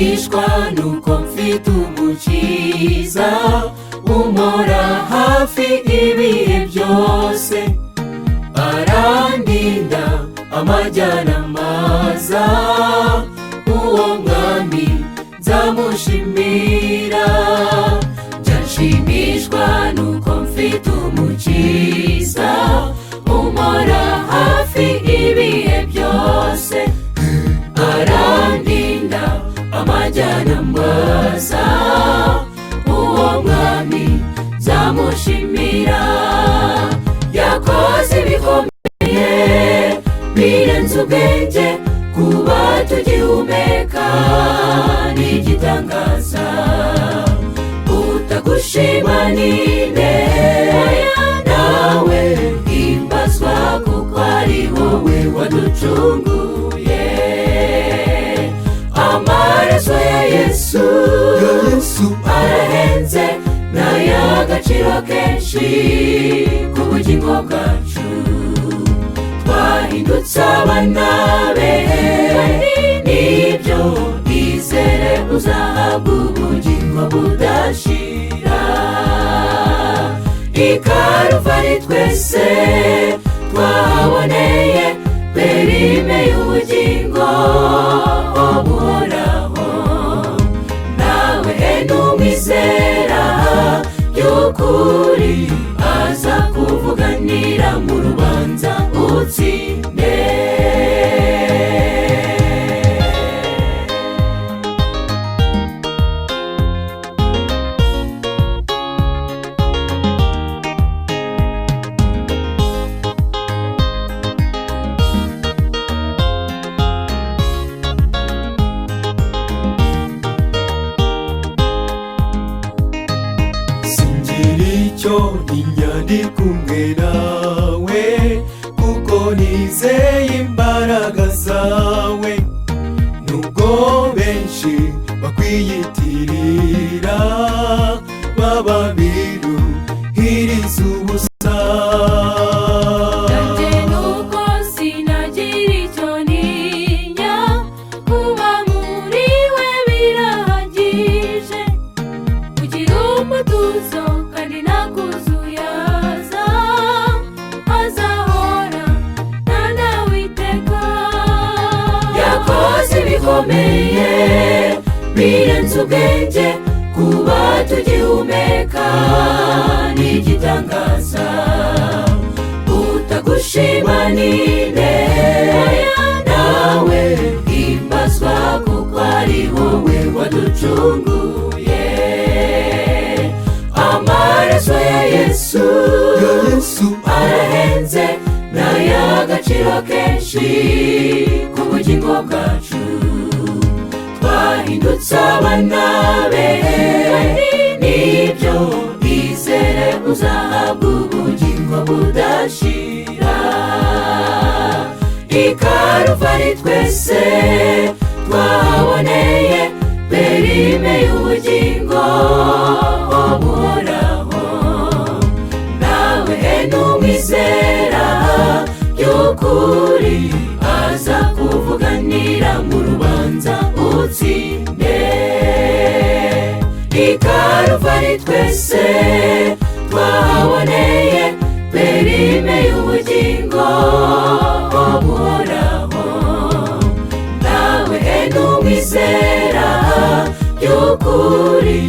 nshimishwa nuko mfite umukiza umora hafi ibihe byose, arandinda amajyana maza, uwo mwami nzamushimira. Njya nshimishwa nuko mfite umukiza umora hafi ibihe byose, arandinda amajyana maza, uwo mwami nzamushimira. Yakoze ibikomeye birenze ubwenge, kuba tugihumeka ni igitangaza. Utagushima ninde, nawe himbazwa kuko ari wowe waducunguye. Amaraso ya Yesu arahenze, n'ay'agaciro kenshi ku bugingo bwacu. Twahindutse abana be, nibyo izere uzahabwa ubugingo budashira. I Karuvali twese twahaboneye perime y'ubugingo buhoraho. Nawe numwizera y'ukuri, aza kuvuganira mu rubanza utsinde. Inyandi kumwe nawe, kuko nizeye imbaraga zawe. Nubwo benshi bakwiyitirira, baba biruhiriza ubusa. Nanjye nuko sinagira icyo ntinya, kuba muri we birahagije. Ugira umutuzo kandi nakuzuyaza, azahora ntanawiteka. Yakoze ibikomeye birenze ubwenge, kuba tugihumeka ni igitangaza. Utagushima ninde, nawe himbazwa kuko ari wowe waducunguye. Amaraso ya Yesu arahenze, n'ay'agaciro kenshi ku bugingo bwacu. Twahindutse abana be, nibyo izere uzahabwa ubugingo budashira. I Karuvali twese twahaboneye perime y'ubugingo buhoraho. Nawe numwizera y'ukuri, aza kuvuganira mu rubanza utsinde. I Karuvali twese twahaboneye perime y'ubugingo buhoraho. Nawe numwizera y'ukuri,